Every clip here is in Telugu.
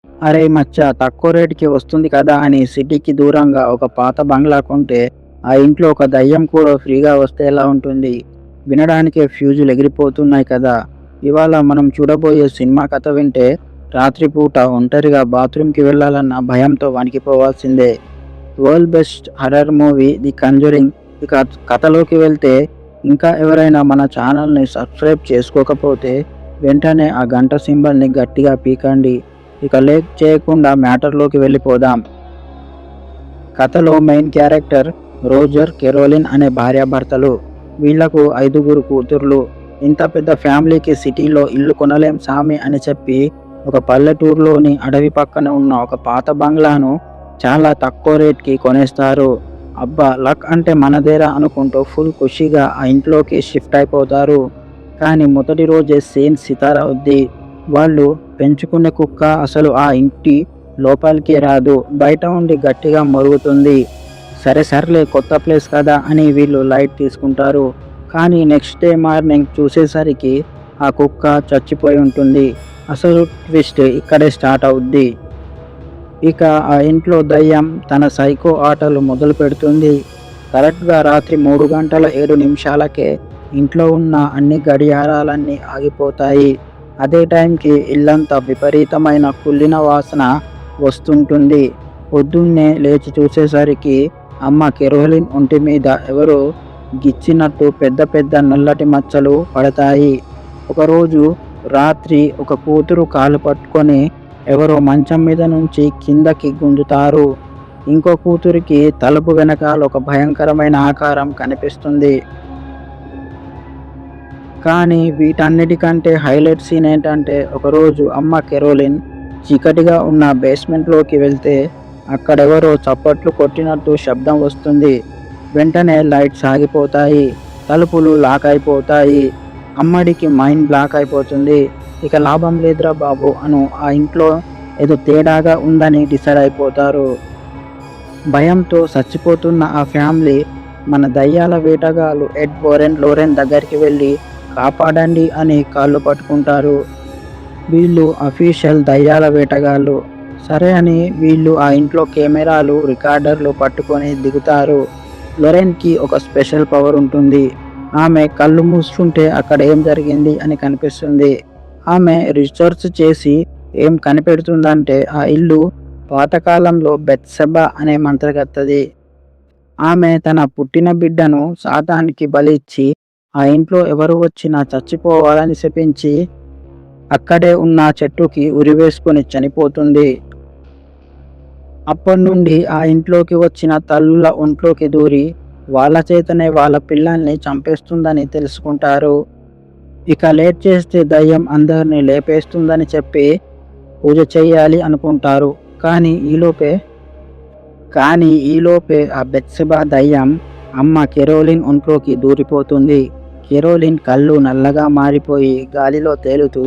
అరే మచ్చా, తక్కువ రేటుకి వస్తుంది కదా అని సిటీకి దూరంగా ఒక పాత బంగ్లా కొంటే ఆ ఇంట్లో ఒక దయ్యం కూడా ఫ్రీగా వస్తే ఎలా ఉంటుంది? వినడానికే ఫ్యూజులు ఎగిరిపోతున్నాయి కదా! ఇవాళ మనం చూడబోయే సినిమా కథ వింటే రాత్రిపూట ఒంటరిగా బాత్రూమ్‌కి వెళ్ళాలన్న భయంతో వణికిపోవాల్సిందే. World best horror movie 'the conjuring'. ఇక కథలోకి వెళ్తే, ఇంకా ఎవరైనా మన ఛానల్‌ని సబ్స్క్రైబ్ చేసుకోకపోతే వెంటనే ఆ గంట సింబల్‌ని గట్టిగా పీకండి. ఇక లేట్ చేయకుండా మ్యాటర్‌లోకి వెళ్ళిపోదాం. కథలో మెయిన్ క్యారెక్టర్ రోజర్, కెరోలిన్ అనే భార్యాభర్తలు. వీళ్లకు 5గురు కూతుర్లు. ఇంత పెద్ద ఫ్యామిలీకి సిటీలో ఇల్లు కొనలేం సామి అని చెప్పి ఒక పల్లెటూరులోని అడవి పక్కన ఉన్న ఒక పాత బంగ్లాను చాలా తక్కువ రేట్‌కి కొనేస్తారు. అబ్బా! లక్ అంటే మనదేరా అనుకుంటూ ఫుల్ ఖుషీగా ఆ ఇంట్లోకి షిఫ్ట్ అయిపోతారు. కానీ మొదటి రోజే సీన్ సితార అవుద్ది. వాళ్ళు పెంచుకునే కుక్క అసలు ఆ ఇంటి లోపలికి రాదు. బయట ఉండి గట్టిగా మొరుగుతుంది. సరే సర్లే, కొత్త ప్లేస్ కదా అని వీళ్ళు లైట్ తీసుకుంటారు. కానీ నెక్స్ట్ డే మార్నింగ్ చూసేసరికి ఆ కుక్క చచ్చిపోయి ఉంటుంది. అసలు ట్విస్ట్ ఇక్కడే స్టార్ట్ అవుద్ది. ఇక ఆ ఇంట్లో దయ్యం తన సైకో ఆటలు మొదలుపెడుతుంది. కరెక్ట్‌గా రాత్రి 3:07 ఇంట్లో ఉన్న అన్ని గడియారాలన్నీ ఆగిపోతాయి. అదే టైంకి ఇల్లంతా విపరీతమైన కుళ్ళిన వాసన వస్తుంటుంది. పొద్దున్నే లేచి చూసేసరికి అమ్మ కెరోలిన్ ఒంటి మీద ఎవరో గిచ్చినట్టు పెద్ద పెద్ద నల్లటి మచ్చలు పడతాయి. ఒకరోజు రాత్రి ఒక కూతురు కాలు పట్టుకొని ఎవరో మంచం మీద నుంచి కిందకి గుంజుతారు. ఇంకో కూతురికి తలుపు వెనకాల ఒక భయంకరమైన ఆకారం కనిపిస్తుంది. కానీ వీటన్నిటికంటే హైలైట్ సీన్ ఏంటంటే, ఒకరోజు అమ్మ కెరోలిన్ చీకటిగా ఉన్న బేస్మెంట్‌లోకి వెళ్తే అక్కడెవరో చప్పట్లు కొట్టినట్టు శబ్దం వస్తుంది. వెంటనే లైట్స్ ఆగిపోతాయి. తలుపులు లాక్ అయిపోతాయి. అమ్మడికి మైండ్ బ్లాక్ అయిపోతుంది. ఇక లాభం లేదురా బాబు ఆ ఇంట్లో ఏదో తేడాగా ఉందని డిసైడ్ అయిపోతారు. భయంతో చచ్చిపోతున్న ఆ ఫ్యామిలీ మన దయ్యాల వేటగాళ్ళు ఎడ్ లోరెన్ దగ్గరికి వెళ్ళి కాపాడండి అని కాళ్ళు పట్టుకుంటారు. వీళ్ళు అఫీషియల్ దయ్యాల వేటగాళ్ళు. సరే అని వీళ్ళు ఆ ఇంట్లో కెమెరాలు, రికార్డర్లు పట్టుకొని దిగుతారు. లొరెన్‌కి ఒక స్పెషల్ పవర్ ఉంటుంది. ఆమె కళ్ళు మూసుకుంటే అక్కడ ఏం జరిగింది అని కనిపిస్తుంది. ఆమె రీసెర్చ్ చేసి ఏం కనిపెడుతుందంటే, ఆ ఇల్లు పాతకాలంలో బెత్షెబా అనే మంత్రగత్తెది. ఆమె తన పుట్టిన బిడ్డను సాతానుకి బలి ఇచ్చి ఆ ఇంట్లో ఎవరు వచ్చినా చచ్చిపోవాలని శపించి అక్కడే ఉన్న చెట్టుకి ఉరివేసుకొని చనిపోతుంది. అప్పటినుండి ఆ ఇంట్లోకి వచ్చిన తల్లుల ఒంట్లోకి దూరి వాళ్ళ చేతనే వాళ్ళ పిల్లల్ని చంపేస్తుందని తెలుసుకుంటారు. ఇక లేట్ చేస్తే దయ్యం అందరిని లేపేస్తుందని చెప్పి పూజ చేయాలి అనుకుంటారు. కానీ ఈలోపే ఆ బెత్షెబా దయ్యం అమ్మ కెరోలిన్ ఒంట్లోకి దూరిపోతుంది. కెరోలిన్ కళ్ళు నల్లగా మారిపోయి గాలిలో తేలుతూ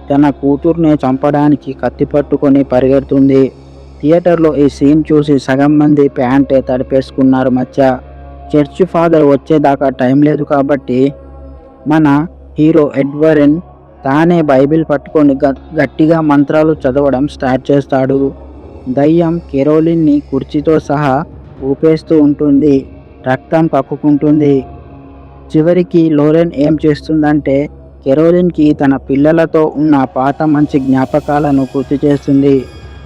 తన కూతుర్నే చంపడానికి కత్తి పట్టుకొని పరిగెడుతుంది. థియేటర్‌లో ఈ సీన్ చూసి సగం మంది ప్యాంటే తడిపేసుకున్నారు మచ్చా. చర్చి ఫాదర్ వచ్చేదాకా టైం లేదు కాబట్టి మన హీరో ఎడ్వర్డ్ తానే బైబిల్ పట్టుకొని గట్టిగా మంత్రాలు చదవడం స్టార్ట్ చేస్తాడు. దయ్యం కెరోలిన్‌ని కుర్చీతో సహా ఊపేస్తూ ఉంటుంది. రక్తం కక్కుకుంటుంది. చివరికి లోరెన్ ఏం చేస్తుందంటే, కెరోలిన్‌కి తన పిల్లలతో ఉన్న పాత మంచి జ్ఞాపకాలను గుర్తు చేస్తుంది.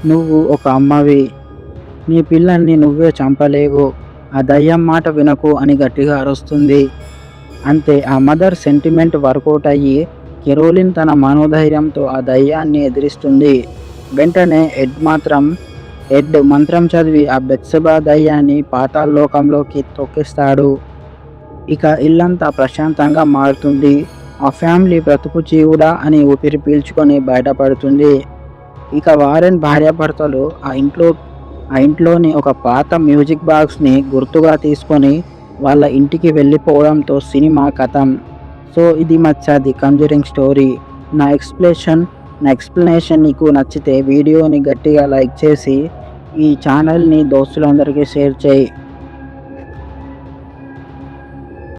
నువ్వు ఒక అమ్మవి. నీ పిల్లల్ని నువ్వే చంపలేవు. ఆ దయ్యం మాట వినకు అని గట్టిగా అరుస్తుంది. అంతే, ఆ మదర్ సెంటిమెంట్ వర్కౌట్ అయ్యి కెరోలిన్ తన మనోధైర్యంతో ఆ దయ్యాన్ని ఎదిరిస్తుంది. వెంటనే ఎడ్ మంత్రం చదివి ఆ బెత్షెబా దయ్యాన్ని పాతాళలోకంలోకి తొక్కిస్తాడు. ఇక ఇల్లంతా ప్రశాంతంగా మారుతుంది. ఆ ఫ్యామిలీ బ్రతుకు జీవుడా అని ఊపిరి పీల్చుకొని బయటపడుతుంది. ఇక వారెన్ భార్యాభర్తలు ఆ ఇంట్లోని ఒక పాత మ్యూజిక్ బాక్స్‌ని గుర్తుగా తీసుకొని వాళ్ళ ఇంటికి వెళ్ళిపోవడంతో సినిమా ఖతం. సో ఇది మచ్చా 'ది కంజరింగ్' స్టోరీ. నా ఎక్స్‌ప్లనేషన్ నీకు నచ్చితే వీడియోని గట్టిగా లైక్ చేసి ఈ ఛానల్‌ని దోస్తులందరికీ షేర్ చేయి.